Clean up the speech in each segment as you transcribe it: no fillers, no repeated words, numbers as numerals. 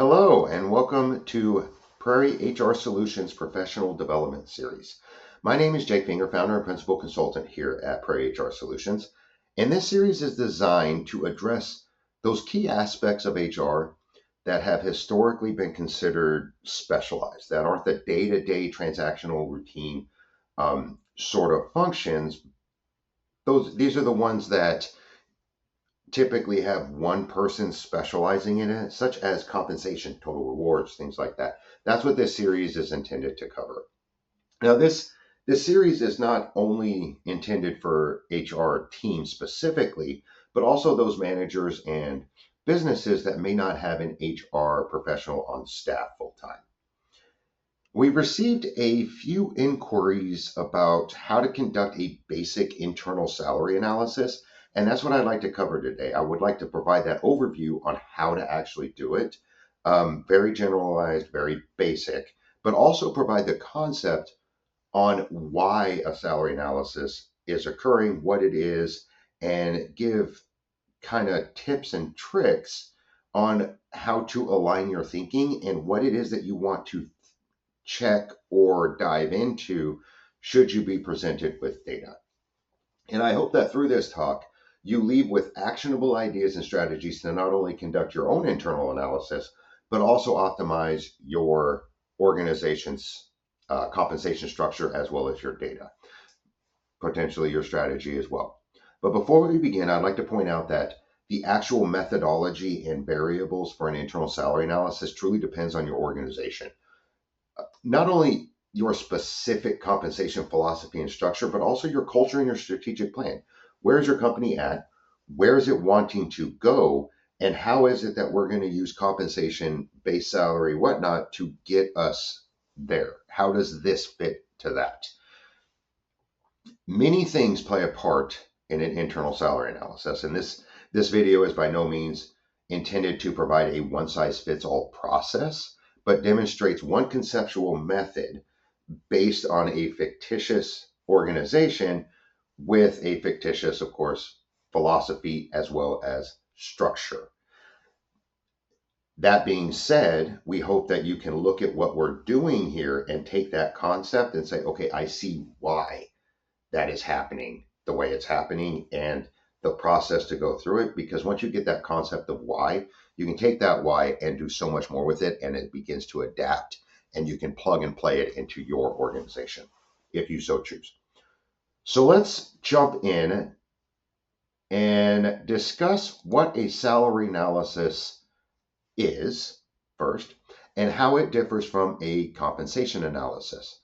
Hello, and welcome to Prairie HR Solutions Professional Development Series. My name is Jake Finger, founder and principal consultant here at Prairie HR Solutions. And this series is designed to address those key aspects of HR that have historically been considered specialized, that aren't the day-to-day transactional routine sort of functions. These are the ones that typically have one person specializing in it, such as compensation, total rewards, things like that. That's what this series is intended to cover. Now, this series is not only intended for HR teams specifically, but also those managers and businesses that may not have an HR professional on staff full time. We've received a few inquiries about how to conduct a basic internal salary analysis, and that's what I'd like to cover today. I would like to provide that overview on how to actually do it. Very generalized, very basic, but also provide the concept on why a salary analysis is occurring, what it is, and give kind of tips and tricks on how to align your thinking and what it is that you want to check or dive into should you be presented with data. And I hope that through this talk, you leave with actionable ideas and strategies to not only conduct your own internal analysis, but also optimize your organization's compensation structure as well as your data, potentially your strategy as well. But before we begin, I'd like to point out that the actual methodology and variables for an internal salary analysis truly depends on your organization. Not only your specific compensation philosophy and structure, but also your culture and your strategic plan. Where is your company at? Where is it wanting to go? And how is it that we're going to use compensation, base salary, whatnot to get us there? How does this fit to that? Many things play a part in an internal salary analysis. And this video is by no means intended to provide a one-size-fits-all process, but demonstrates one conceptual method based on a fictitious organization with a fictitious, of course, philosophy as well as structure. That being said, we hope that you can look at what we're doing here and take that concept and say, okay, I see why that is happening the way it's happening and the process to go through it. Because once you get that concept of why, you can take that why and do so much more with it, and it begins to adapt, and you can plug and play it into your organization if you so choose. So let's jump in and discuss what a salary analysis is first and how it differs from a compensation analysis.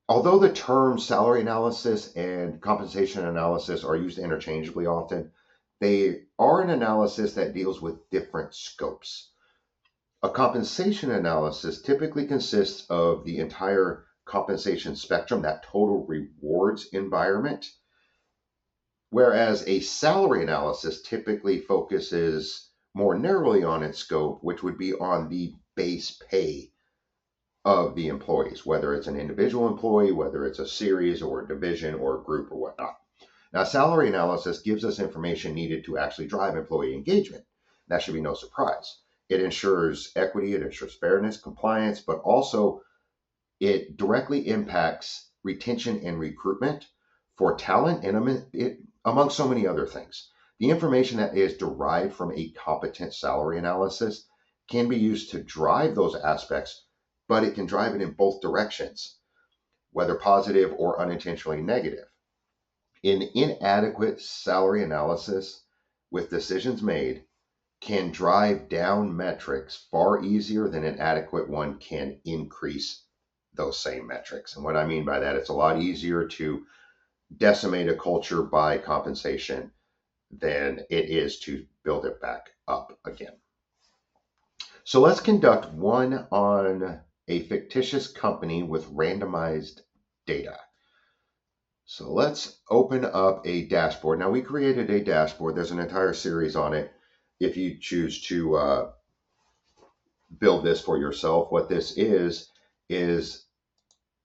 Although the terms salary analysis and compensation analysis are used interchangeably often, they are an analysis that deals with different scopes. A compensation analysis typically consists of the entire compensation spectrum, that total rewards environment, whereas a salary analysis typically focuses more narrowly on its scope, which would be on the base pay of the employees, whether it's an individual employee, whether it's a series or a division or a group or whatnot. Now, salary analysis gives us information needed to actually drive employee engagement. That should be no surprise. It ensures equity, it ensures fairness, compliance, but also it directly impacts retention and recruitment for talent and among so many other things. The information that is derived from a competent salary analysis can be used to drive those aspects, but it can drive it in both directions, whether positive or unintentionally negative. An inadequate salary analysis with decisions made can drive down metrics far easier than an adequate one can increase those same metrics. And what I mean by that, it's a lot easier to decimate a culture by compensation than it is to build it back up again. So let's conduct one on a fictitious company with randomized data. So let's open up a dashboard. Now we created a dashboard. There's an entire series on it if you choose to build this for yourself. What this is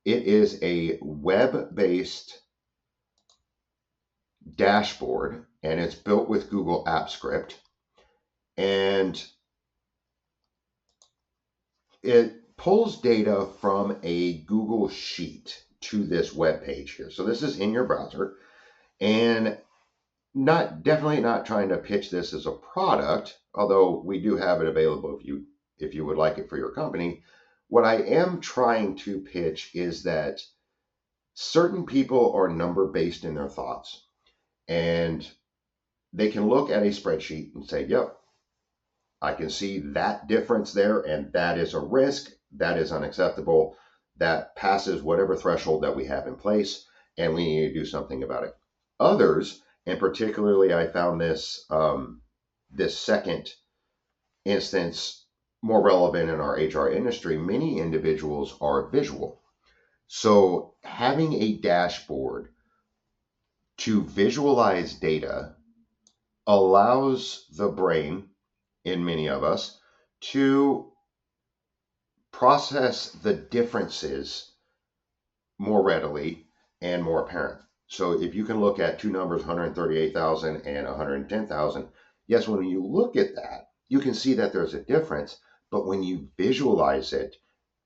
it is a web-based dashboard, and it's built with Google Apps Script. And It pulls data from a Google Sheet to this web page here. So this is in your browser, and definitely not trying to pitch this as a product, although we do have it available if you would like it for your company. What I am trying to pitch is that certain people are number based in their thoughts, and they can look at a spreadsheet and say, yep, I can see that difference there, and that is a risk, that is unacceptable, that passes whatever threshold that we have in place, and we need to do something about it. Others, and particularly I found this second instance more relevant in our HR industry, many individuals are visual. So having a dashboard to visualize data allows the brain in many of us to process the differences more readily and more apparent. So if you can look at two numbers, 138,000 and 110,000, yes, when you look at that, you can see that there's a difference, but when you visualize it,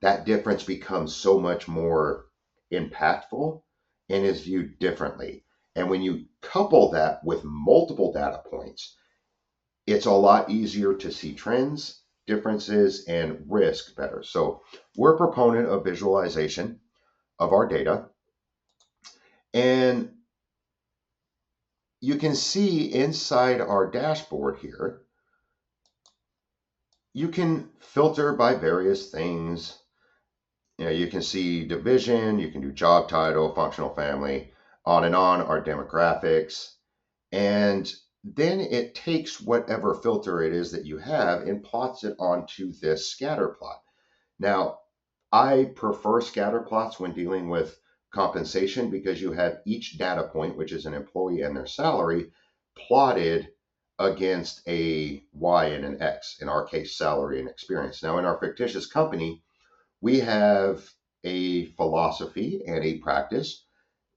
that difference becomes so much more impactful and is viewed differently. And when you couple that with multiple data points, it's a lot easier to see trends, differences, and risk better. So we're a proponent of visualization of our data. And you can see inside our dashboard here, you can filter by various things. You know, you can see division, you can do job title, functional family, on and on, our demographics. And then it takes whatever filter it is that you have and plots it onto this scatter plot. Now, I prefer scatter plots when dealing with compensation because you have each data point, which is an employee and their salary, plotted against a Y and an X, in our case, salary and experience. Now, in our fictitious company, we have a philosophy and a practice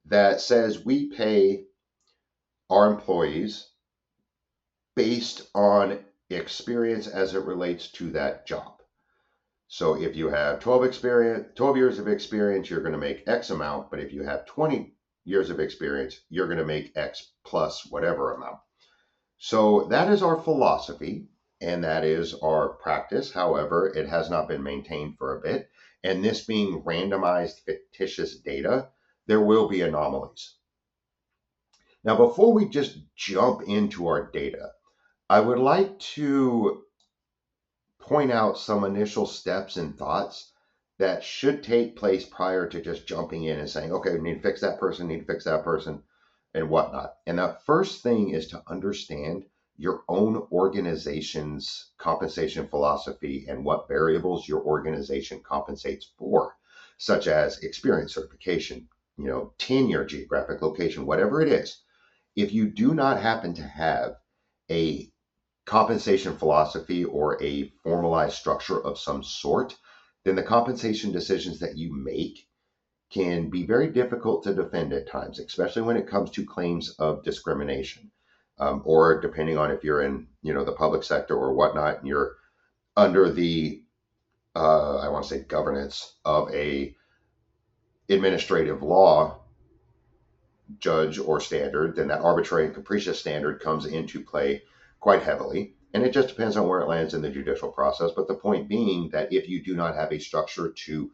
that says we pay our employees based on experience as it relates to that job. So if you have 12 years of experience, you're going to make X amount, but if you have 20 years of experience, you're going to make X plus whatever amount. So that is our philosophy and that is our practice. However, it has not been maintained for a bit. And this being randomized fictitious data, there will be anomalies. Now, before we just jump into our data, I would like to point out some initial steps and thoughts that should take place prior to just jumping in and saying, okay, we need to fix that person, need to fix that person, and whatnot. And the first thing is to understand your own organization's compensation philosophy and what variables your organization compensates for, such as experience, certification, tenure, geographic location, whatever it is. If you do not happen to have a compensation philosophy or a formalized structure of some sort, then the compensation decisions that you make can be very difficult to defend at times, especially when it comes to claims of discrimination, or depending on if you're in, the public sector or whatnot, and you're under the, I want to say, governance of a administrative law judge or standard, then that arbitrary and capricious standard comes into play quite heavily. And it just depends on where it lands in the judicial process. But the point being that if you do not have a structure to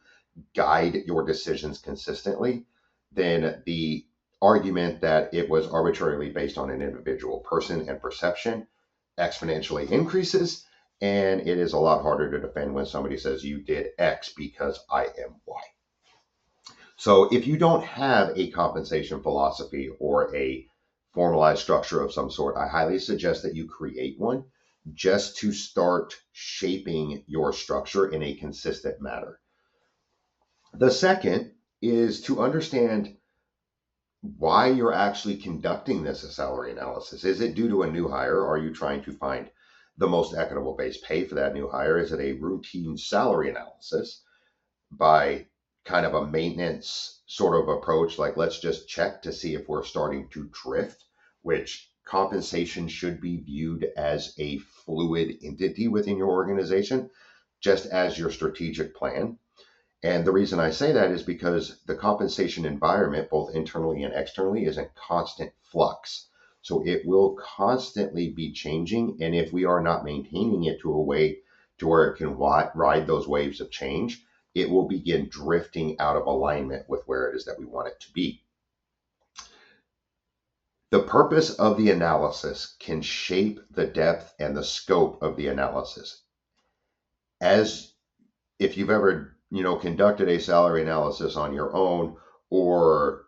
guide your decisions consistently, then the argument that it was arbitrarily based on an individual person and perception exponentially increases. And it is a lot harder to defend when somebody says you did X because I am Y. So if you don't have a compensation philosophy or a formalized structure of some sort, I highly suggest that you create one just to start shaping your structure in a consistent manner. The second is to understand why you're actually conducting this salary analysis. Is it due to a new hire? Are you trying to find the most equitable base pay for that new hire? Is it a routine salary analysis by kind of a maintenance sort of approach, like let's just check to see if we're starting to drift, which compensation should be viewed as a fluid entity within your organization just as your strategic plan. And the reason I say that is because the compensation environment, both internally and externally, is in constant flux. So it will constantly be changing. And if we are not maintaining it to a way to where it can ride those waves of change, it will begin drifting out of alignment with where it is that we want it to be. The purpose of the analysis can shape the depth and the scope of the analysis. As if you've ever, conducted a salary analysis on your own or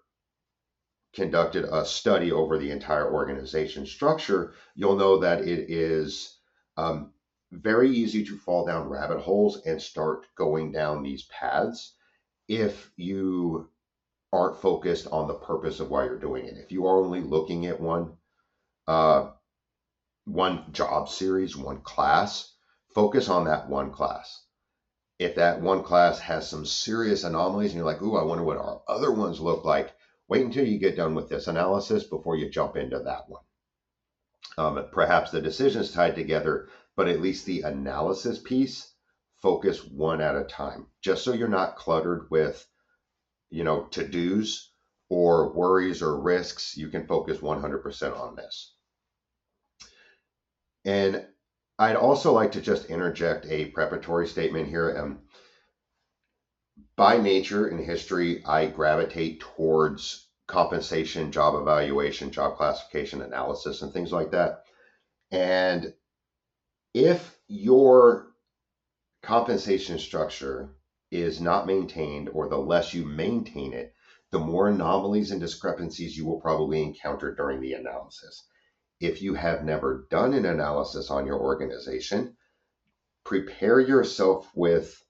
conducted a study over the entire organization structure, you'll know that it is very easy to fall down rabbit holes and start going down these paths if you aren't focused on the purpose of why you're doing it. If you are only looking at uh, one job series, one class, focus on that one class. If that one class has some serious anomalies and you're like, ooh, I wonder what our other ones look like, wait until you get done with this analysis before you jump into that one. Perhaps the decisions tied together, but at least the analysis piece, focus one at a time, just so you're not cluttered with, to-dos or worries or risks. You can focus 100% on this. And I'd also like to just interject a preparatory statement here. By nature in history, I gravitate towards compensation, job evaluation, job classification analysis, and things like that. And if your compensation structure is not maintained, or the less you maintain it, the more anomalies and discrepancies you will probably encounter during the analysis. If you have never done an analysis on your organization, prepare yourself with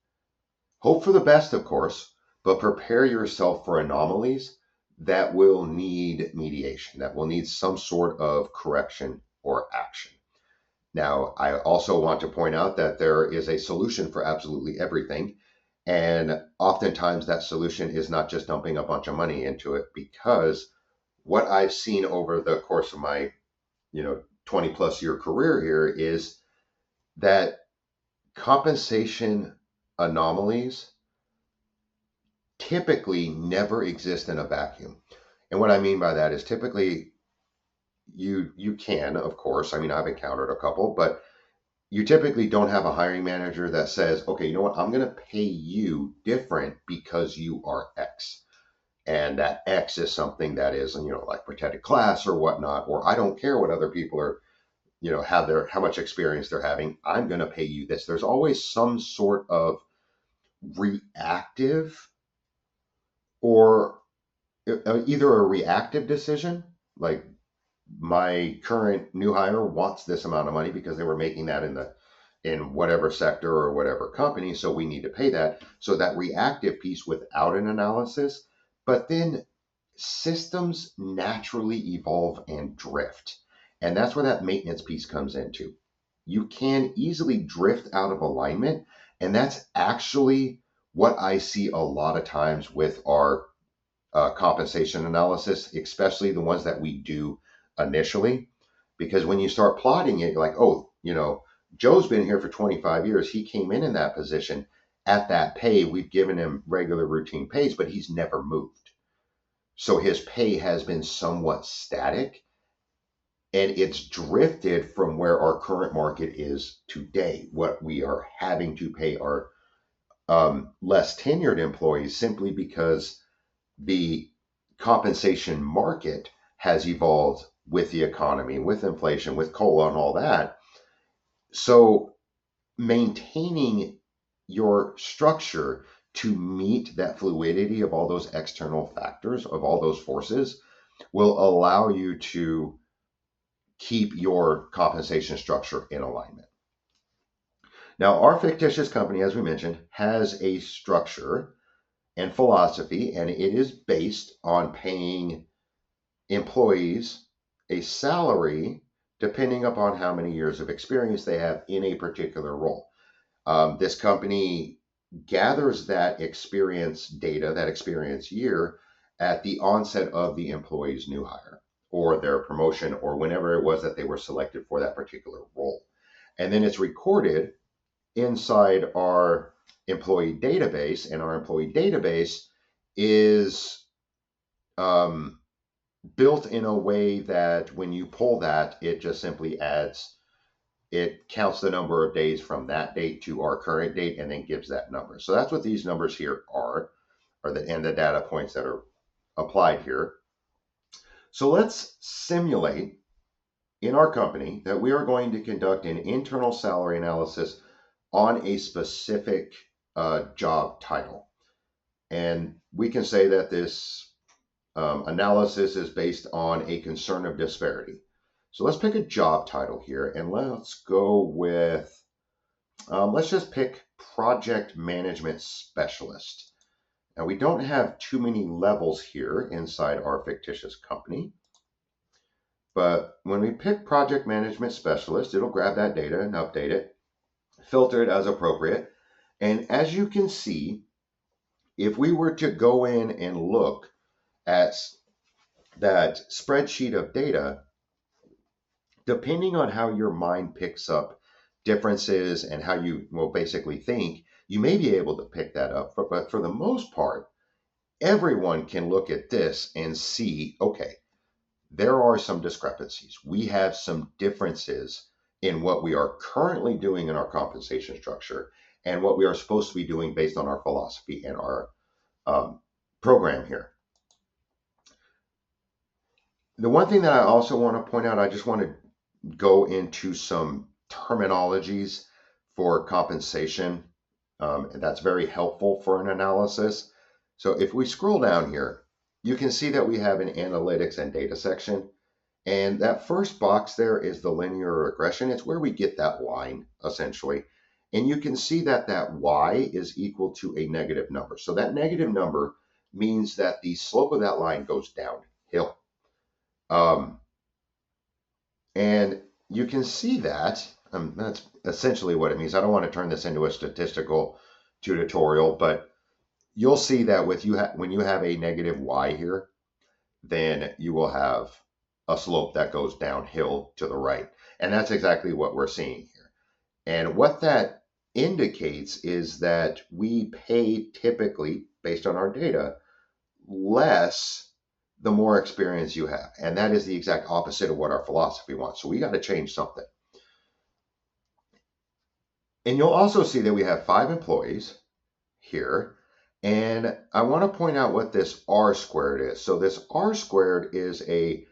hope for the best, of course, but prepare yourself for anomalies that will need mediation, that will need some sort of correction or action. Now, I also want to point out that there is a solution for absolutely everything. And oftentimes that solution is not just dumping a bunch of money into it, because what I've seen over the course of my, 20 plus year career here is that compensation anomalies typically never exist in a vacuum. And what I mean by that is typically you can, of course, I mean, I've encountered a couple, but you typically don't have a hiring manager that says, okay, you know what, I'm going to pay you different because you are X. And that X is something that is, like protected class or whatnot, or I don't care what other people are, how much experience they're having. I'm going to pay you this. There's always some sort of reactive or either a reactive decision, like my current new hire wants this amount of money because they were making that in whatever sector or whatever company, so we need to pay that. So that reactive piece without an analysis, but then systems naturally evolve and drift. And that's where that maintenance piece comes into. You can easily drift out of alignment, and that's actually what I see a lot of times with our compensation analysis, especially the ones that we do initially. Because when you start plotting it, you're like, oh, Joe's been here for 25 years. He came in that position at that pay. We've given him regular routine pays, but he's never moved. So his pay has been somewhat static, and it's drifted from where our current market is today. What we are having to pay our less tenured employees, simply because the compensation market has evolved with the economy, with inflation, with COLA and all that. So maintaining your structure to meet that fluidity of all those external factors, of all those forces, will allow you to keep your compensation structure in alignment. Now, our fictitious company, as we mentioned, has a structure and philosophy, and it is based on paying employees a salary depending upon how many years of experience they have in a particular role. This company gathers that experience data, that experience year, at the onset of the employee's new hire or their promotion or whenever it was that they were selected for that particular role. And then it's recorded inside our employee database, and our employee database is built in a way that when you pull that, it just simply adds, it counts the number of days from that date to our current date and then gives that number. So that's what these numbers here are and the data points that are applied here. So let's simulate in our company that we are going to conduct an internal salary analysis on a specific job title. And we can say that this analysis is based on a concern of disparity. So let's pick a job title here and let's go with, let's just pick project management specialist. Now we don't have too many levels here inside our fictitious company, but when we pick project management specialist, it'll grab that data and update it, filter it as appropriate. And as you can see, if we were to go in and look at that spreadsheet of data, depending on how your mind picks up differences and how you will basically think, you may be able to pick that up. But for the most part, everyone can look at this and see, okay, there are some discrepancies. We have some differences in what we are currently doing in our compensation structure and what we are supposed to be doing based on our philosophy and our program here. The one thing that I also want to point out, I just want to go into some terminologies for compensation. That's very helpful for an analysis. So if we scroll down here, you can see that we have an analytics and data section. And that first box there is the linear regression. It's where we get that line, essentially. And you can see that that y is equal to a negative number. So that negative number means that the slope of that line goes downhill. And you can see that, that's essentially what it means. I don't want to turn this into a statistical tutorial, but you'll see that with when you have a negative y here, then you will have a slope that goes downhill to the right. And that's exactly what we're seeing here. And what that indicates is that we pay typically, based on our data, less the more experience you have. And that is the exact opposite of what our philosophy wants. So we got to change something. And you'll also see that we have 5 employees here. And I want to point out what this R squared is. So this R squared is a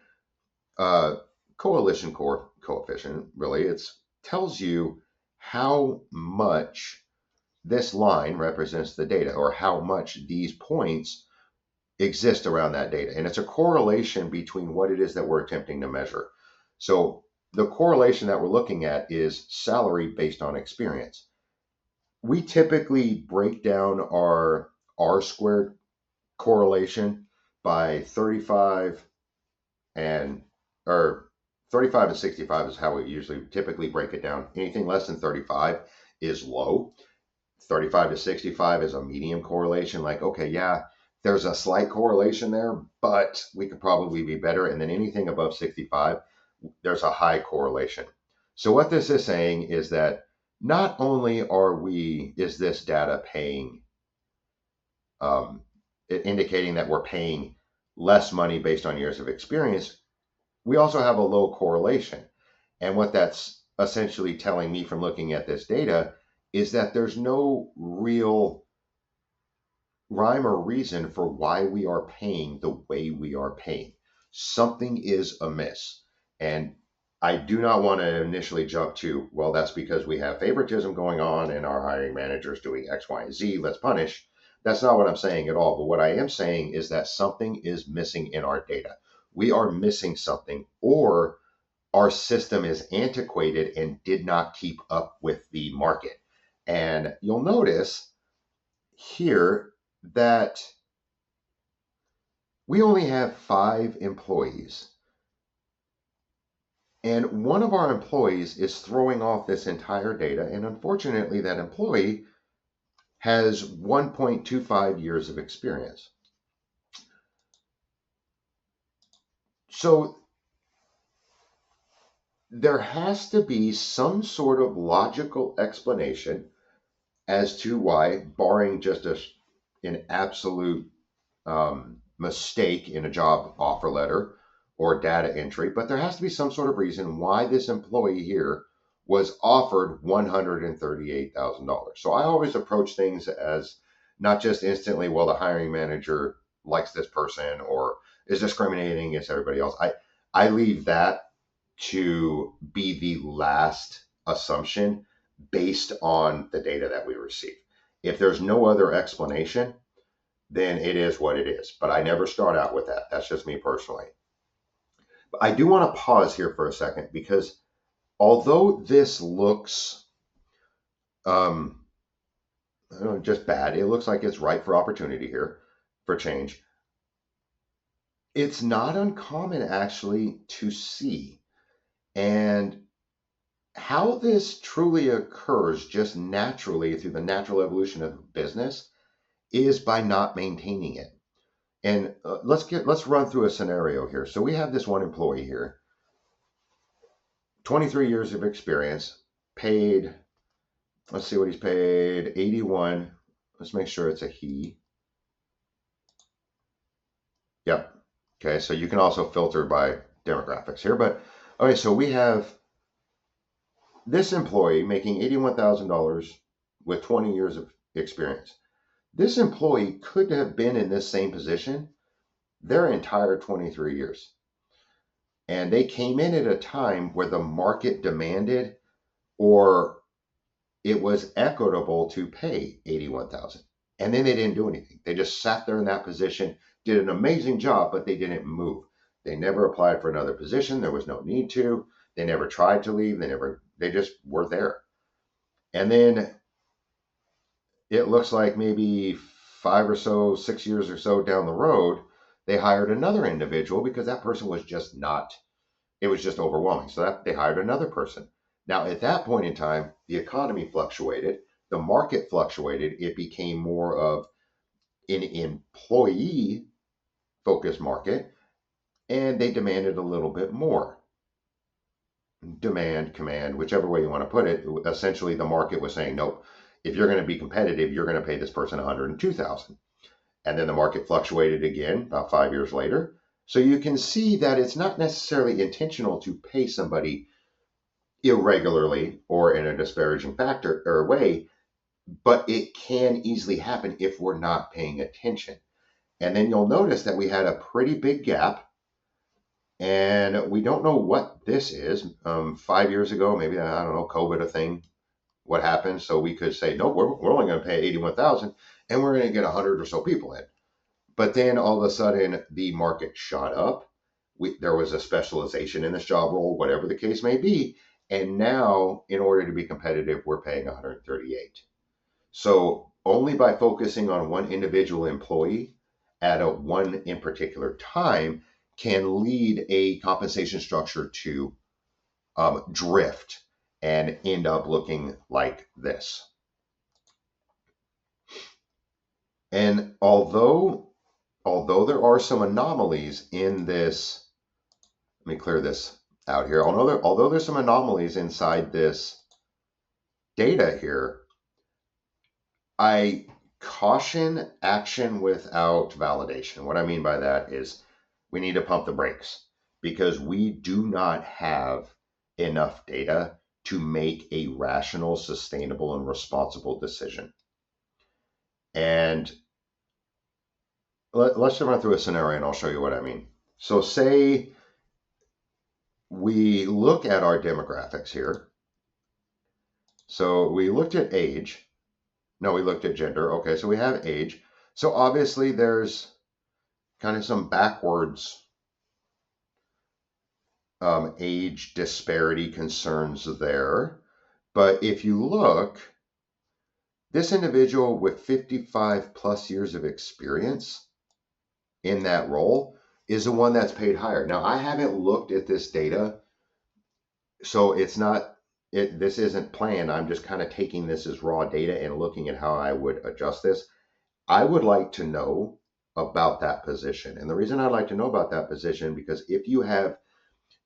coalition coefficient, really. It tells you how much this line represents the data, or how much these points exist around that data. And it's a correlation between what it is that we're attempting to measure. So the correlation that we're looking at is salary based on experience. We typically break down our R squared correlation by 35 and 65 is how we usually typically break it down. Anything less than 35 is low. 35 to 65 is a medium correlation. Like, okay, yeah, there's a slight correlation there, but we could probably be better. And then anything above 65, there's a high correlation. So what this is saying is that not only is this data paying, indicating that we're paying less money based on years of experience, we also have a low correlation. And what that's essentially telling me from looking at this data is that there's no real rhyme or reason for why we are paying the way we are paying. Something is amiss. And I do not want to initially jump to, well, that's because we have favoritism going on and our hiring managers doing X, Y, and Z, let's punish. That's not what I'm saying at all. But what I am saying is that something is missing in our data. We are missing something, or our system is antiquated and did not keep up with the market. And you'll notice here that we only have 5 employees. And one of our employees is throwing off this entire data. And unfortunately, that employee has 1.25 years of experience. So there has to be some sort of logical explanation as to why, barring just an absolute mistake in a job offer letter or data entry, but there has to be some sort of reason why this employee here was offered $138,000. So I always approach things as not just instantly, well, the hiring manager likes this person or is discriminating against everybody else. I leave that to be the last assumption based on the data that we receive. If there's no other explanation, then it is what it is. But I never start out with that. That's just me personally. But I do want to pause here for a second because although this looks just bad, it looks like it's ripe for opportunity here for change. It's not uncommon actually to see. And how this truly occurs just naturally through the natural evolution of business is by not maintaining it. And let's run through a scenario here. So we have this one employee here, 23 years of experience, paid, let's see what he's paid, 81. Let's make sure it's a he. Yep. Okay, so you can also filter by demographics here. But okay, so we have this employee making $81,000 with 20 years of experience. This employee could have been in this same position their entire 23 years. And they came in at a time where the market demanded or it was equitable to pay 81,000. And then they didn't do anything. They just sat there in that position, did an amazing job, but they didn't move. They never applied for another position. There was no need to. They never tried to leave. They just were there. And then it looks like maybe 6 years or so down the road, they hired another individual because that person was just not, it was just overwhelming. So they hired another person. Now, at that point in time, the economy fluctuated, the market fluctuated. It became more of an employee focused market, and they demanded a little bit more. Demand, command, whichever way you want to put it. Essentially, the market was saying, nope, if you're going to be competitive, you're going to pay this person $102,000. And then the market fluctuated again about 5 years later. So you can see that it's not necessarily intentional to pay somebody irregularly or in a disparaging factor or way, but it can easily happen if we're not paying attention. And then you'll notice that we had a pretty big gap, and we don't know what this is. 5 years ago, maybe, I don't know, COVID a thing, what happened. So we could say, no, we're only going to pay 81,000 and we're going to get 100 or so people in. But then all of a sudden the market shot up. There was a specialization in this job role, whatever the case may be. And now, in order to be competitive, we're paying 138. So only by focusing on one individual employee at one in particular time can lead a compensation structure to drift and end up looking like this. And although there are some anomalies in this, let me clear this out here. Although there's some anomalies inside this data here, I caution action without validation. What I mean by that is we need to pump the brakes because we do not have enough data to make a rational, sustainable, and responsible decision. And let's run through a scenario and I'll show you what I mean. So say we look at our demographics here. So we looked at age. No, we looked at gender. Okay, so we have age. So obviously there's kind of some backwards age disparity concerns there. But if you look, this individual with 55 plus years of experience in that role is the one that's paid higher. Now, I haven't looked at this data, so this isn't planned. I'm just kind of taking this as raw data and looking at how I would adjust this. I would like to know about that position. And the reason I'd like to know about that position, because if you have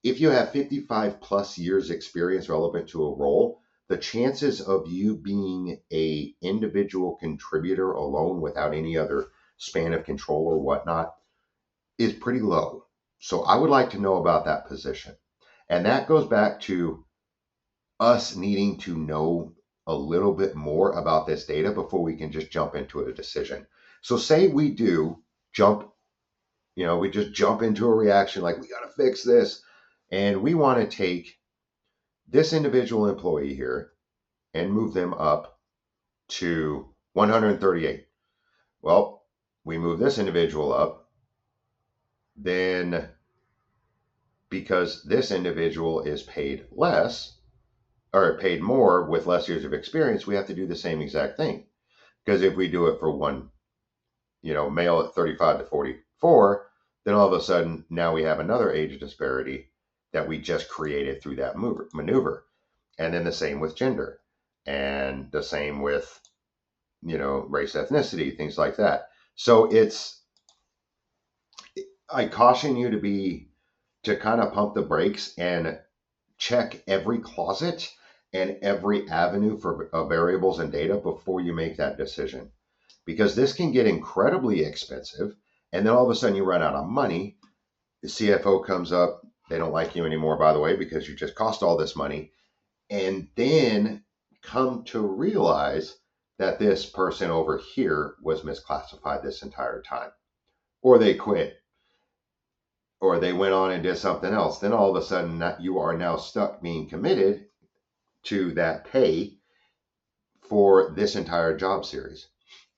55 plus years experience relevant to a role, the chances of you being an individual contributor alone without any other span of control or whatnot is pretty low. So I would like to know about that position. And that goes back to us needing to know a little bit more about this data before we can just jump into a decision. So say we do jump, we just jump into a reaction like we got to fix this. And we want to take this individual employee here and move them up to 138. Well, we move this individual up, then because this individual is paid less or paid more with less years of experience, we have to do the same exact thing. Because if we do it for one, male at 35 to 44, then all of a sudden now we have another age disparity that we just created through that maneuver. And then the same with gender, and the same with, race, ethnicity, things like that. So I caution you to kind of pump the brakes and check every closet and every avenue for variables and data before you make that decision, because this can get incredibly expensive. And then all of a sudden you run out of money. The CFO comes up. They don't like you anymore, by the way, because you just cost all this money. And then come to realize that this person over here was misclassified this entire time, or they quit, or they went on and did something else. Then all of a sudden you are now stuck being committed to that pay for this entire job series.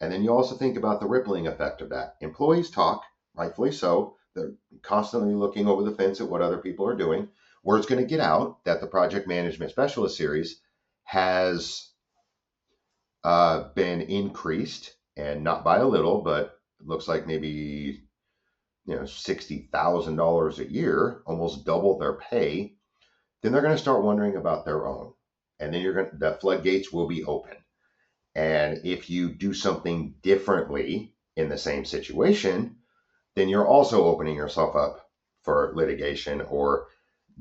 And then you also think about the rippling effect of that. Employees talk, rightfully so. They're constantly looking over the fence at what other people are doing. Word's going to get out that the project management specialist series has been increased, and not by a little, but it looks like maybe $60,000 a year, almost double their pay. Then they're going to start wondering about their own, and then the floodgates will be open. And if you do something differently in the same situation, then you're also opening yourself up for litigation or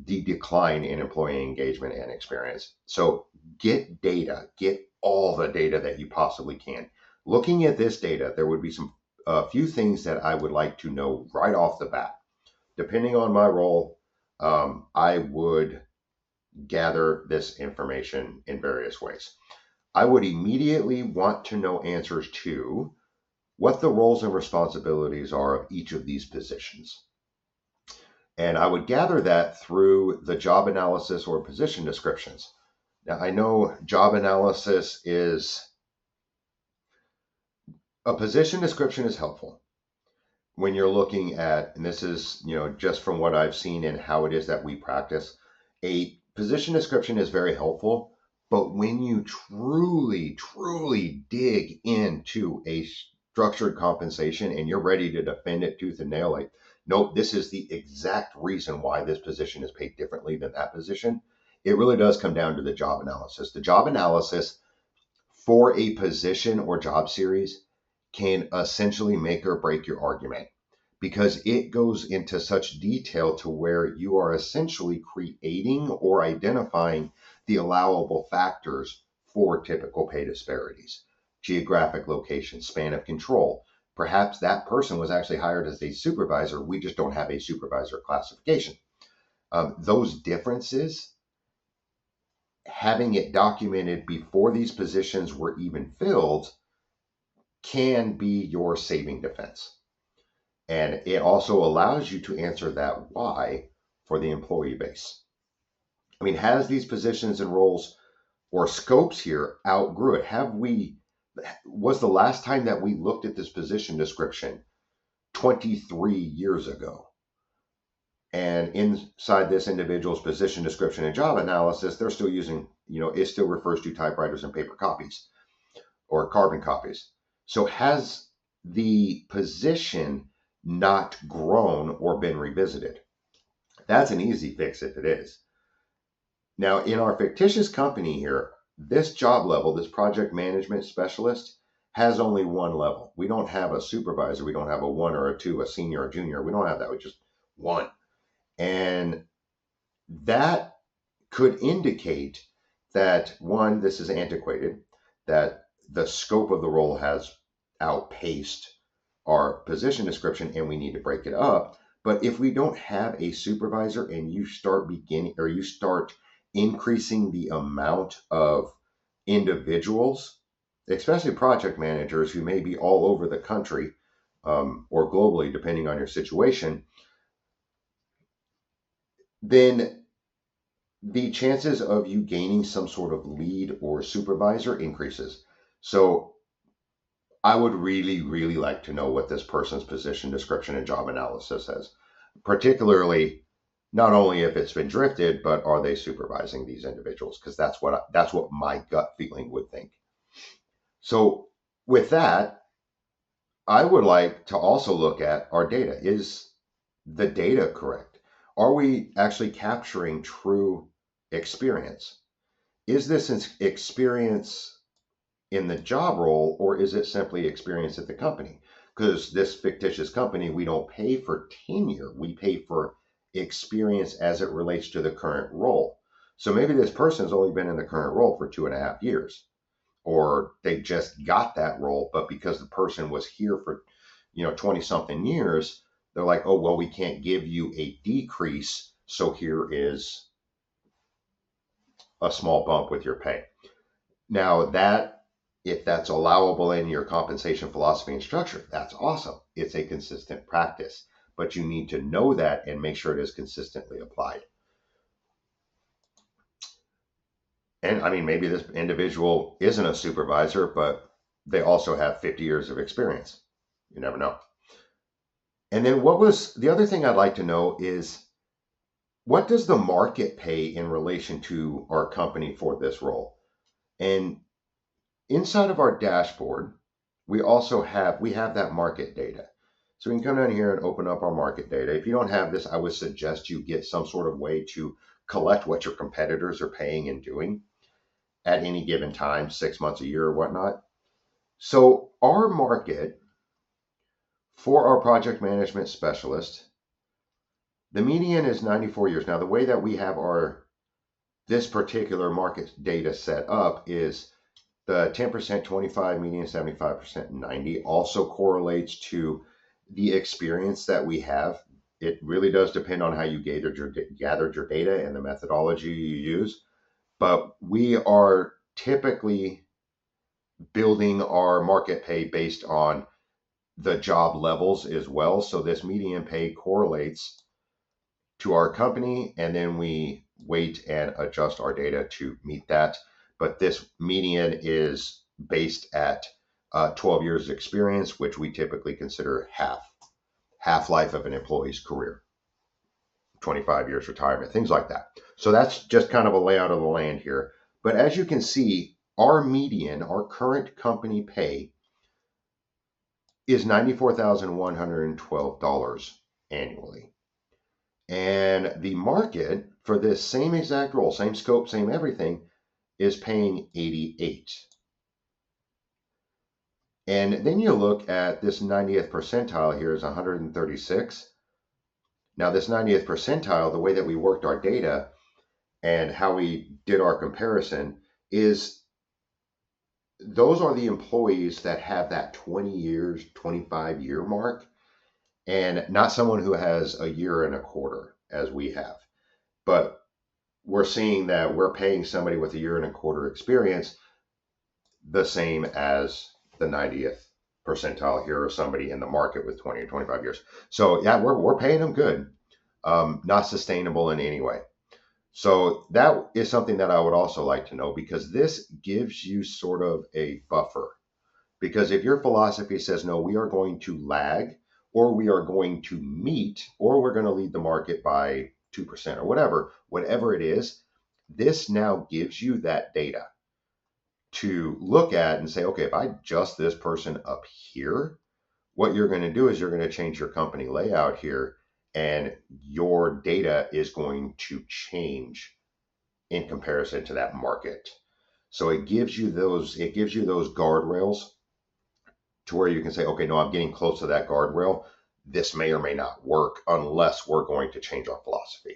the decline in employee engagement and experience. So get data, get all the data that you possibly can. Looking at this data, there would be a few things that I would like to know right off the bat. Depending on my role, I would gather this information in various ways. I would immediately want to know answers to what the roles and responsibilities are of each of these positions. And I would gather that through the job analysis or position descriptions. Now, I know job analysis a position description is helpful when you're looking at, and this is, just from what I've seen and how it is that we practice, a position description is very helpful. But when you truly, truly dig into a structured compensation and you're ready to defend it tooth and nail, like, nope, this is the exact reason why this position is paid differently than that position, it really does come down to the job analysis. The job analysis for a position or job series can essentially make or break your argument, because it goes into such detail to where you are essentially creating or identifying the allowable factors for typical pay disparities: geographic location, span of control. Perhaps that person was actually hired as a supervisor. We just don't have a supervisor classification. Those differences, having it documented before these positions were even filled, can be your saving defense. And it also allows you to answer that why for the employee base. I mean, has these positions and roles or scopes here outgrew it? Was the last time that we looked at this position description 23 years ago? And inside this individual's position description and job analysis, they're still using, it still refers to typewriters and paper copies or carbon copies. So has the position not grown or been revisited? That's an easy fix if it is. Now, in our fictitious company here, this job level, this project management specialist, has only one level. We don't have a supervisor. We don't have a 1 or a 2, a senior or junior. We don't have that. We just one. And that could indicate that, one, this is antiquated, that the scope of the role has outpaced our position description and we need to break it up. But if we don't have a supervisor and you start increasing the amount of individuals, especially project managers who may be all over the country, or globally, depending on your situation, then the chances of you gaining some sort of lead or supervisor increases. So I would really, really like to know what this person's position description and job analysis says, particularly not only if it's been drifted, but are they supervising these individuals? Because that's what my gut feeling would think. So with that, I would like to also look at our data. Is the data correct? Are we actually capturing true experience? Is this experience in the job role, or is it simply experience at the company? Because this fictitious company, we don't pay for tenure, we pay for experience as it relates to the current role. So maybe this person's only been in the current role for 2.5 years, or they just got that role, but because the person was here for 20 something years, they're like, oh, well, we can't give you a decrease, so here is a small bump with your pay. Now, that if that's allowable in your compensation philosophy and structure, that's awesome. It's a consistent practice, but you need to know that and make sure it is consistently applied. And I mean, maybe this individual isn't a supervisor, but they also have 50 years of experience. You never know. And then what was the other thing I'd like to know is, what does the market pay in relation to our company for this role? And inside of our dashboard, we have that market data. So we can come down here and open up our market data. If you don't have this, I would suggest you get some sort of way to collect what your competitors are paying and doing at any given time, 6 months, a year, or whatnot. So our market for our project management specialist, the median is 94 years. Now, the way that we have this particular market data set up is the 10%, 25, median 75%, 90 also correlates to the experience that we have. It really does depend on how you gathered your data and the methodology you use. But we are typically building our market pay based on the job levels as well. So this median pay correlates to our company, and then we weight and adjust our data to meet that. But this median is based at 12 years experience, which we typically consider half life of an employee's career, 25 years retirement, things like that. So that's just kind of a layout of the land here. But as you can see, our median, our current company pay is $94,112 annually. And the market for this same exact role, same scope, same everything, is paying 88. And then you look at this 90th percentile here is 136. Now this 90th percentile, the way that we worked our data and how we did our comparison is those are the employees that have that 20 years, 25-year mark, and not someone who has a year and a quarter as we have. But we're seeing that we're paying somebody with a year and a quarter experience the same as the 90th percentile here, or somebody in the market with 20 or 25 years. So yeah, we're paying them good, not sustainable in any way. So that is something that I would also like to know, because this gives you sort of a buffer. Because if your philosophy says, no, we are going to lag, or we are going to meet, or we're going to lead the market by 2% or whatever it is, this now gives you that data to look at and say, okay, if I adjust this person up here, what you're going to do is you're going to change your company layout here, and your data is going to change in comparison to that market. So it gives you those guardrails to where you can say, okay, no, I'm getting close to that guardrail. This may or may not work unless we're going to change our philosophy.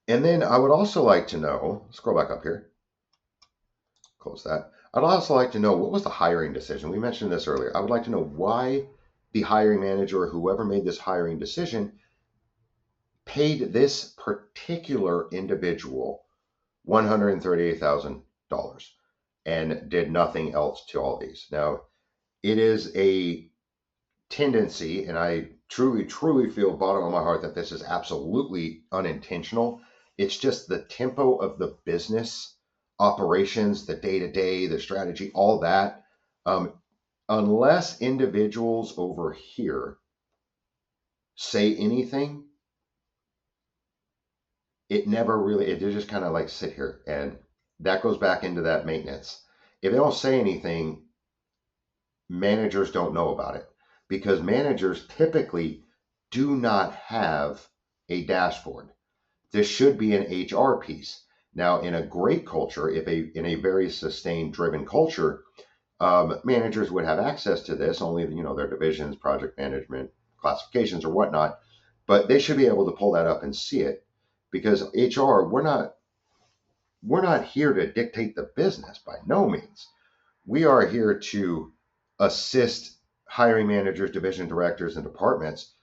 And then I would also like to know, scroll back up here, close that. I'd also like to know, what was the hiring decision? We mentioned this earlier. I would like to know why the hiring manager or whoever made this hiring decision paid this particular individual $138,000 and did nothing else to all these. Now, it is a tendency, and I truly, truly feel bottom of my heart that this is absolutely unintentional. It's just the tempo of the business operations, the day to day, the strategy, all that. Unless individuals over here say anything, it never really, it just kind of like sit here. And that goes back into that maintenance. If they don't say anything, managers don't know about it because managers typically do not have a dashboard. This should be an HR piece. Now, in a great culture, in a very sustained driven culture, managers would have access to this, only their divisions, project management, classifications, or whatnot. But they should be able to pull that up and see it, because HR, we're not here to dictate the business by no means. We are here to assist hiring managers, division directors, and departments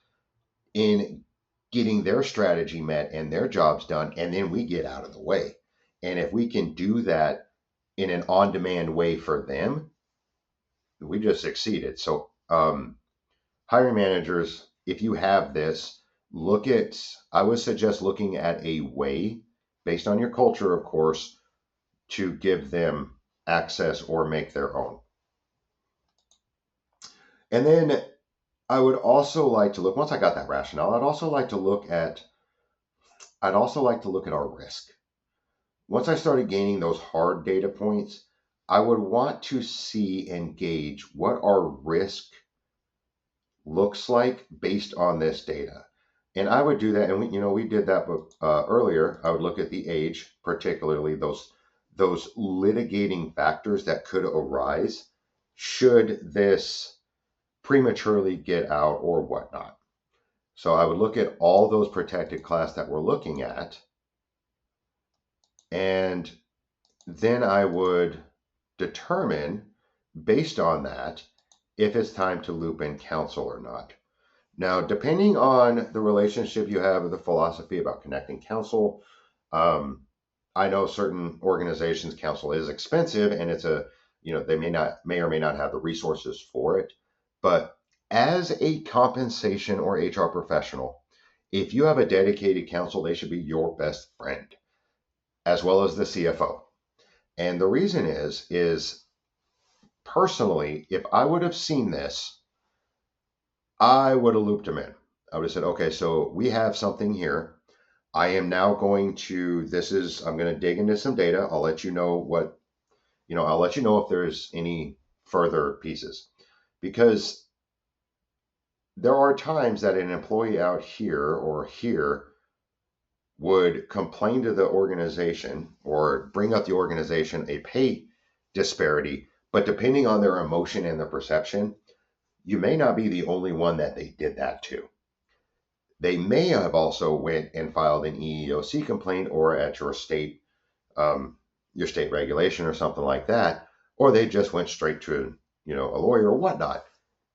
in getting their strategy met and their jobs done, and then we get out of the way. And if we can do that in an on-demand way for them, we just succeeded. So, hiring managers, if you have this, I would suggest looking at a way, based on your culture, of course, to give them access or make their own. And then I would also like to look, once I got that rationale, I'd also like to look at our risk. Once I started gaining those hard data points, I would want to see and gauge what our risk looks like based on this data. And I would do that, and we did that earlier. I would look at the age, particularly those litigating factors that could arise should this prematurely get out or whatnot. So I would look at all those protected class that we're looking at, and then I would determine, based on that, if it's time to loop in counsel or not. Now, depending on the relationship you have with the philosophy about connecting counsel, I know certain organizations, counsel is expensive, and they may or may not have the resources for it. But as a compensation or HR professional, if you have a dedicated counsel, they should be your best friend, as well as the CFO. And the reason is personally, if I would have seen this, I would have looped them in. I would have said, okay, so we have something here. I'm going to dig into some data. I'll let you know I'll let you know if there's any further pieces, because there are times that an employee out here or here would complain to the organization or bring up the organization a pay disparity, but depending on their emotion and their perception, you may not be the only one that they did that to. They may have also went and filed an EEOC complaint or at your state regulation or something like that, or they just went straight to a lawyer or whatnot.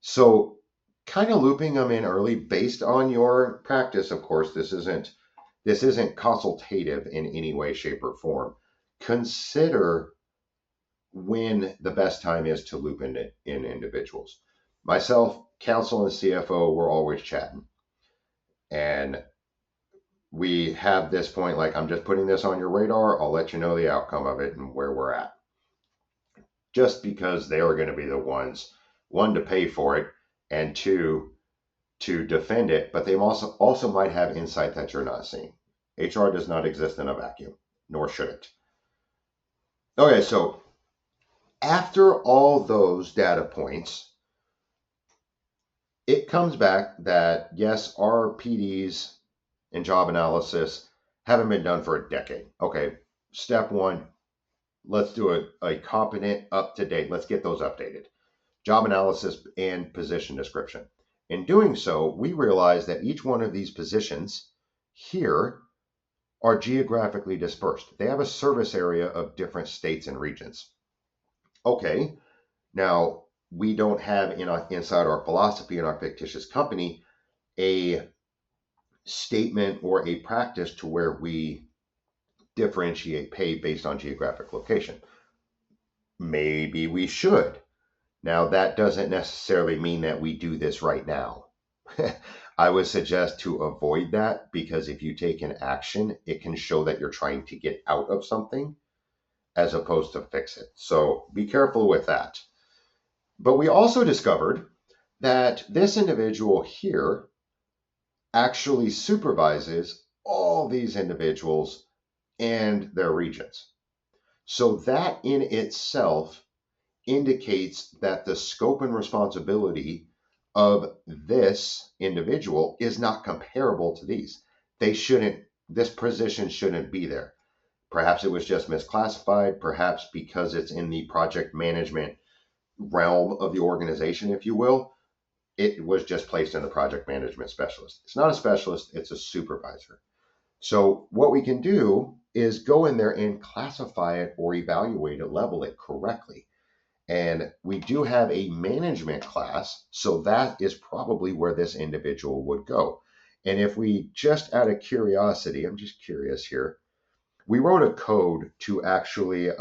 So kind of looping them in early based on your practice. Of course, this isn't consultative in any way, shape, or form. Consider when the best time is to loop in individuals. Myself, counsel, and CFO, we're always chatting. And we have this point, like, I'm just putting this on your radar. I'll let you know the outcome of it and where we're at. Just because they are going to be the ones, one, to pay for it, and two, to defend it. But they also might have insight that you're not seeing. HR does not exist in a vacuum, nor should it. Okay, so after all those data points, it comes back that, yes, our PDs and job analysis haven't been done for a decade. Okay, step one, let's do a competent, up-to-date, let's get those updated. Job analysis and position description. In doing so, we realize that each one of these positions here are geographically dispersed. They have a service area of different states and regions. Okay, now we don't have inside our philosophy in our fictitious company a statement or a practice to where we differentiate pay based on geographic location. Maybe we should. Now, that doesn't necessarily mean that we do this right now. I would suggest to avoid that because if you take an action, it can show that you're trying to get out of something as opposed to fix it. So be careful with that. But we also discovered that this individual here actually supervises all these individuals and their regions. So that in itself indicates that the scope and responsibility of this individual is not comparable to these. This position shouldn't be there. Perhaps it was just misclassified, perhaps because it's in the project management realm of the organization, if you will. It was just placed in the project management specialist. It's not a specialist, it's a supervisor. So, what we can do is go in there and classify it or evaluate it, level it correctly. And we do have a management class, so that is probably where this individual would go. And if we just out of curiosity, I'm just curious here, we wrote a code to actually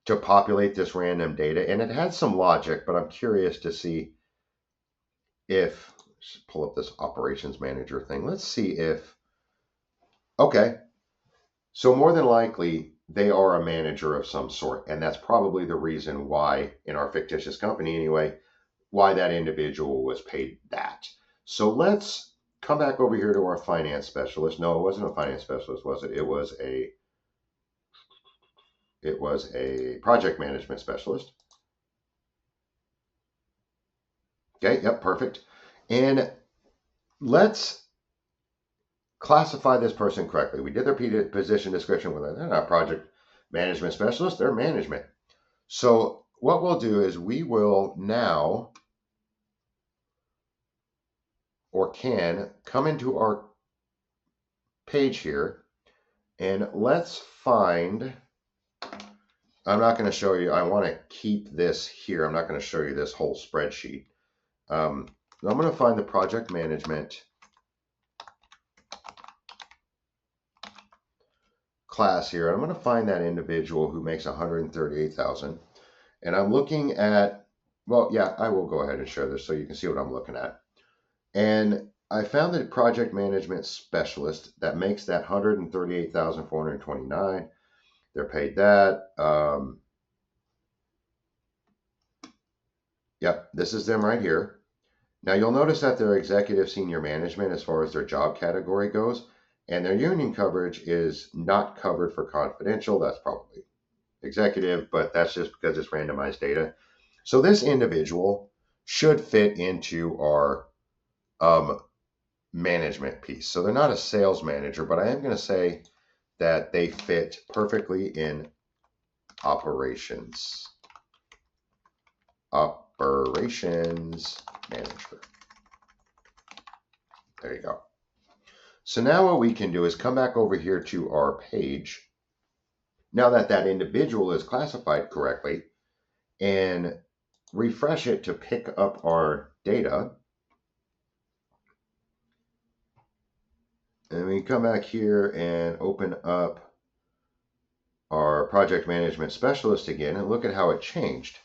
to populate this random data, and it had some logic, but I'm curious to see if pull up this operations manager thing. Let's see if okay. So more than likely they are a manager of some sort, and that's probably the reason why in our fictitious company anyway, why that individual was paid that. So let's come back over here to our finance specialist. No, it wasn't a finance specialist, was it? It was a project management specialist. Okay, yep, perfect. And let's classify this person correctly. We did their position description with they're not project management specialist, they're management. So what we'll do is we will now or can come into our page here and let's find, I'm not going to show you, I want to keep this here. I'm not going to show you this whole spreadsheet. I'm going to find the project management class here. I'm going to find that individual who makes 138,000. And I'm looking at, well, yeah, I will go ahead and share this so you can see what I'm looking at. And I found the project management specialist that makes that 138,429. They're paid that. Yep, this is them right here. Now you'll notice that their executive senior management as far as their job category goes, and their union coverage is not covered for confidential. That's probably executive, but that's just because it's randomized data. So this individual should fit into our management piece. So they're not a sales manager, but I am going to say that they fit perfectly in operations. Operations manager. There you go. So now what we can do is come back over here to our page. Now that that individual is classified correctly, and refresh it to pick up our data. And we come back here and open up our project management specialist again and look at how it changed.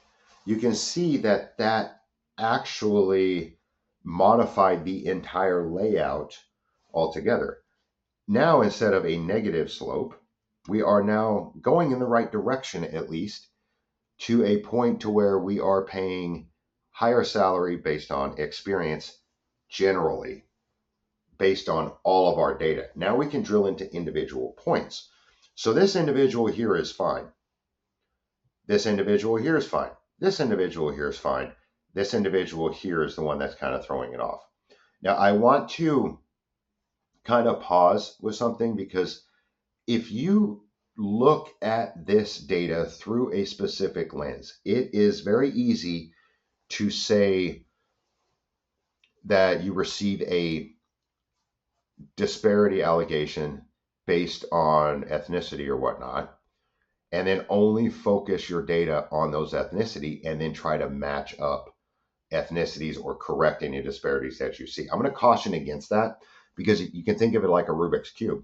You can see that that actually modified the entire layout altogether. Now, instead of a negative slope, we are now going in the right direction, at least to a point to where we are paying higher salary based on experience generally, based on all of our data. Now we can drill into individual points. So this individual here is fine. This individual here is fine. This individual here is fine. This individual here is the one that's kind of throwing it off. Now I want to kind of pause with something because if you look at this data through a specific lens, it is very easy to say that you receive a disparity allegation based on ethnicity or whatnot. and then only focus your data on those ethnicity and then try to match up ethnicities or correct any disparities that you see. I'm going to caution against that because you can think of it like a Rubik's Cube.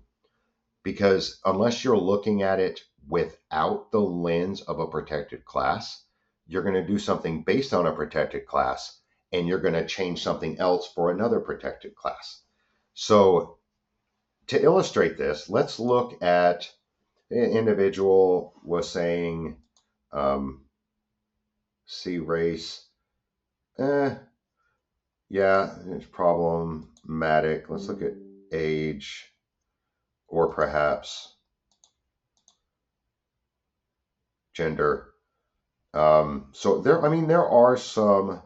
Because unless you're looking at it without the lens of a protected class, you're going to do something based on a protected class and you're going to change something else for another protected class. So to illustrate this, let's look at an individual was saying, see race, yeah, it's problematic. Let's look at age or perhaps gender. So there, I mean, there are some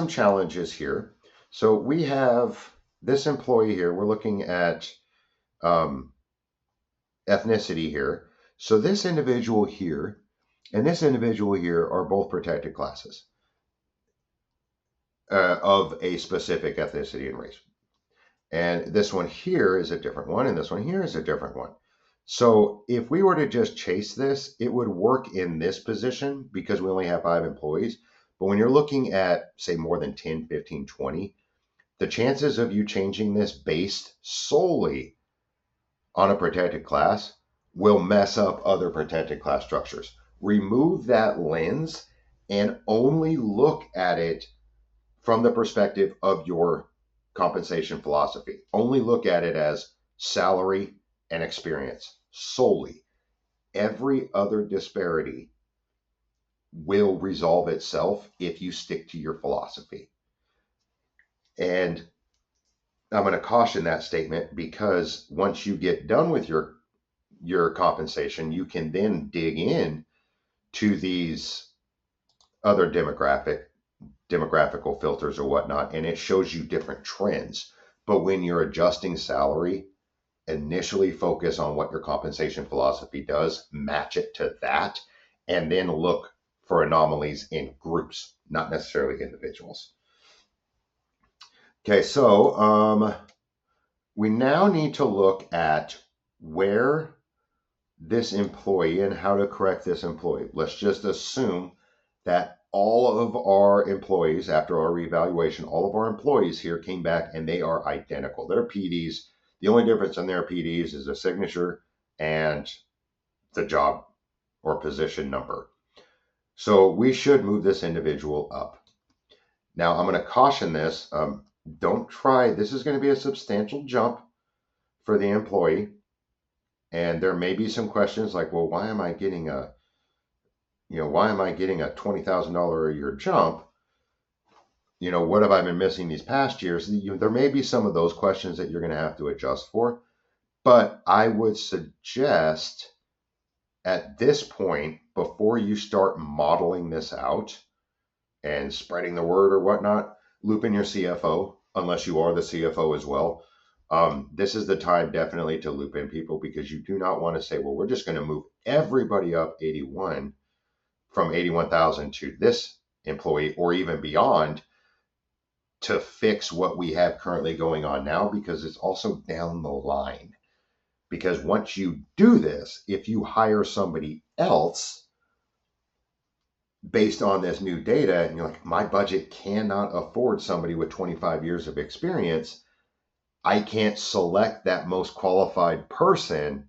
challenges here. So we have this employee here. We're looking at ethnicity here. So this individual here and this individual here are both protected classes of a specific ethnicity and race. And this one here is a different one, and this one here is a different one. So if we were to just chase this, it would work in this position because we only have 5 employees. But when you're looking at, say, more than 10, 15, 20, the chances of you changing this based solely on a protected class will mess up other protected class structures. Remove that lens and only look at it from the perspective of your compensation philosophy. Only look at it as salary and experience solely. Every other disparity will resolve itself if you stick to your philosophy. And I'm going to caution that statement because once you get done with your compensation, you can then dig in to these other demographical filters or whatnot, and it shows you different trends. But when you're adjusting salary, initially focus on what your compensation philosophy does, match it to that, and then look for anomalies in groups, not necessarily individuals. Okay, so we now need to look at where this employee and how to correct this employee. Let's just assume that all of our employees, after our reevaluation, all of our employees here came back and they are identical. They're PDs. The only difference in their PDs is a signature and the job or position number. So we should move this individual up. Now I'm going to caution this. Don't try. This is going to be a substantial jump for the employee. And there may be some questions like, well, why am I getting a $20,000 a year jump? What have I been missing these past years? There may be some of those questions that you're going to have to adjust for, but I would suggest at this point, before you start modeling this out and spreading the word or whatnot, loop in your CFO, unless you are the CFO as well. This is the time definitely to loop in people because you do not want to say, well, we're just going to move everybody up 81 from 81,000 to this employee or even beyond to fix what we have currently going on now, because it's also down the line. Because once you do this, if you hire somebody else based on this new data and you're like, my budget cannot afford somebody with 25 years of experience, I can't select that most qualified person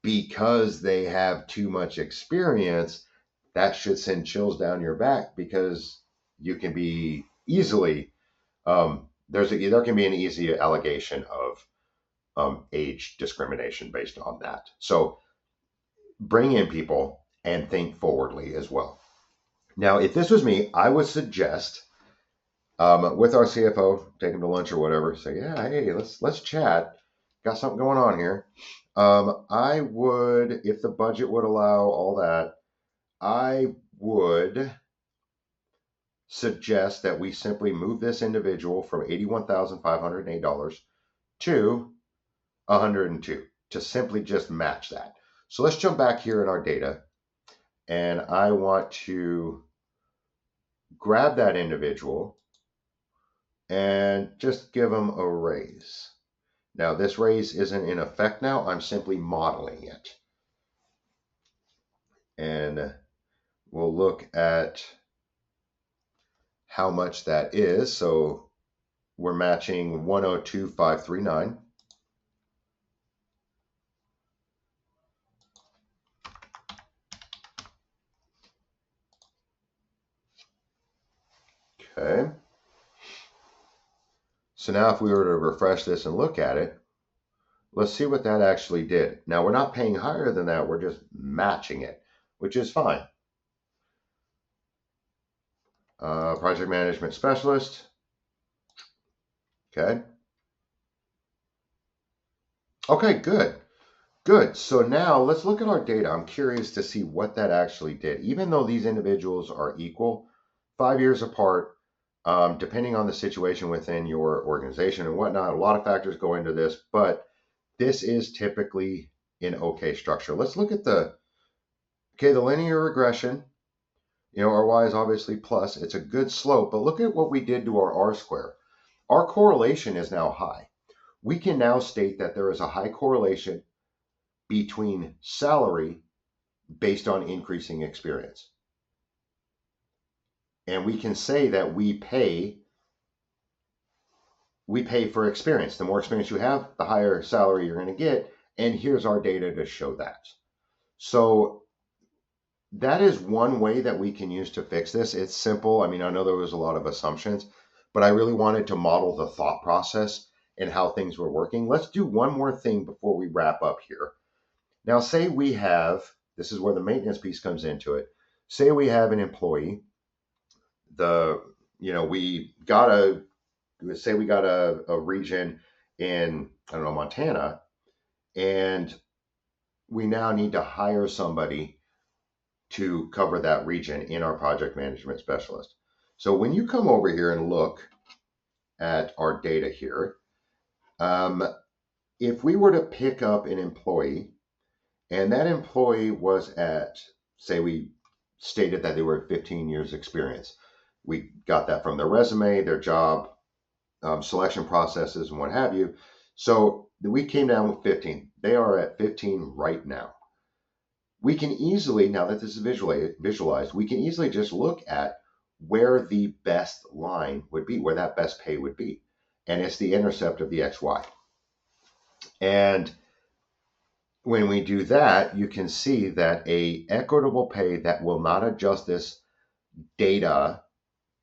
because they have too much experience. That should send chills down your back because you can be easily, there can be an easy allegation of age discrimination based on that. So bring in people and think forwardly as well. Now, if this was me, I would suggest with our CFO, take him to lunch or whatever, say, yeah, hey, let's chat. Got something going on here. I would, if the budget would allow all that, I would suggest that we simply move this individual from $81,508 to 102 to simply just match that. So let's jump back here in our data, and I want to grab that individual and just give them a raise. Now this raise isn't in effect now, I'm simply modeling it. and we'll look at how much that is. So we're matching 102,539. Okay. So now if we were to refresh this and look at it, let's see what that actually did. Now we're not paying higher than that, we're just matching it, which is fine. Project management specialist. Okay. Okay, good. Good. So now let's look at our data. I'm curious to see what that actually did. Even though these individuals are equal, 5 years apart, depending on the situation within your organization and whatnot, a lot of factors go into this, but this is typically an okay structure. Let's look at the linear regression. Our y is obviously plus. It's a good slope, but look at what we did to our r square. Our correlation is now high. We can now state that there is a high correlation between salary based on increasing experience. And we can say that we pay for experience. The more experience you have, the higher salary you're going to get. And here's our data to show that. So that is one way that we can use to fix this. It's simple. I mean, I know there was a lot of assumptions, but I really wanted to model the thought process and how things were working. Let's do one more thing before we wrap up here. Now, say we have, this is where the maintenance piece comes into it. Say we have an employee, we got a region in, I don't know, Montana, and we now need to hire somebody to cover that region in our project management specialist. So when you come over here and look at our data here, if we were to pick up an employee and that employee was at, say we stated that they were 15 years experience. We got that from their resume, their job selection processes, and what have you. So we came down with 15. They are at 15 right now. We can easily, now that this is visualized, we can easily just look at where the best line would be, where that best pay would be. And it's the intercept of the XY. And when we do that, you can see that a equitable pay that will not adjust this data,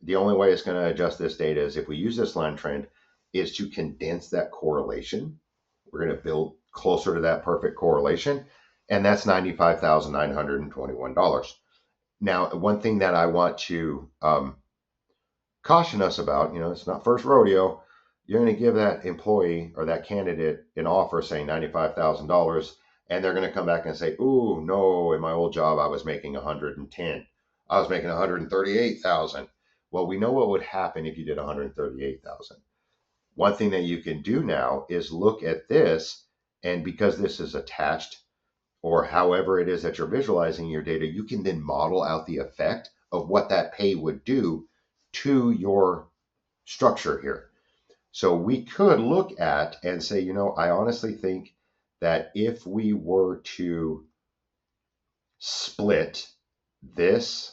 the only way it's going to adjust this data is if we use this line trend, is to condense that correlation. We're going to build closer to that perfect correlation, and that's $95,921. Now, one thing that I want to caution us about, it's not first rodeo. You're going to give that employee or that candidate an offer saying $95,000, and they're going to come back and say, "Ooh, no, in my old job I was making 110. I was making 138,000." Well, we know what would happen if you did 138,000. One thing that you can do now is look at this, and because this is attached, or however it is that you're visualizing your data, you can then model out the effect of what that pay would do to your structure here. So we could look at and say, I honestly think that if we were to split this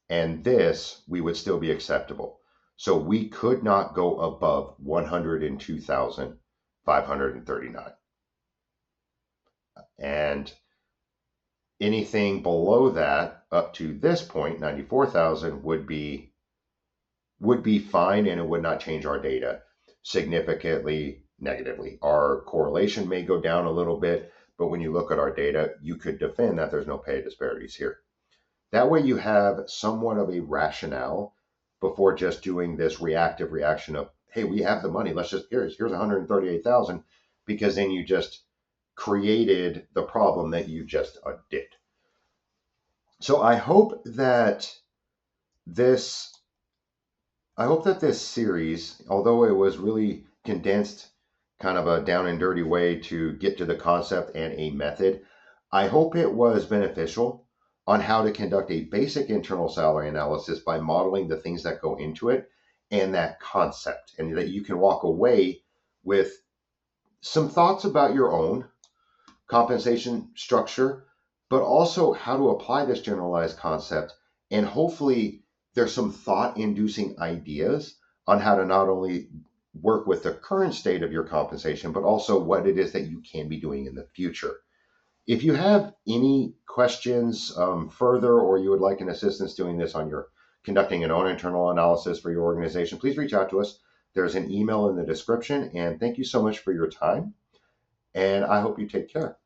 and this, we would still be acceptable. So we could not go above 102,539. And anything below that up to this point, 94,000, would be fine, and it would not change our data significantly negatively. Our correlation may go down a little bit, but when you look at our data, you could defend that there's no pay disparities here. That way you have somewhat of a rationale before just doing this reactive reaction of, hey, we have the money, let's just, here's 138,000, because then you just created the problem that you just did. So I hope that this series, although it was really condensed, kind of a down and dirty way to get to the concept and a method, I hope it was beneficial on how to conduct a basic internal salary analysis by modeling the things that go into it and that concept, and that you can walk away with some thoughts about your own compensation structure, but also how to apply this generalized concept. And hopefully, there's some thought inducing ideas on how to not only work with the current state of your compensation, but also what it is that you can be doing in the future. If you have any questions further, or you would like an assistance doing this on your conducting an own internal analysis for your organization, please reach out to us. There's an email in the description. And thank you so much for your time. And I hope you take care.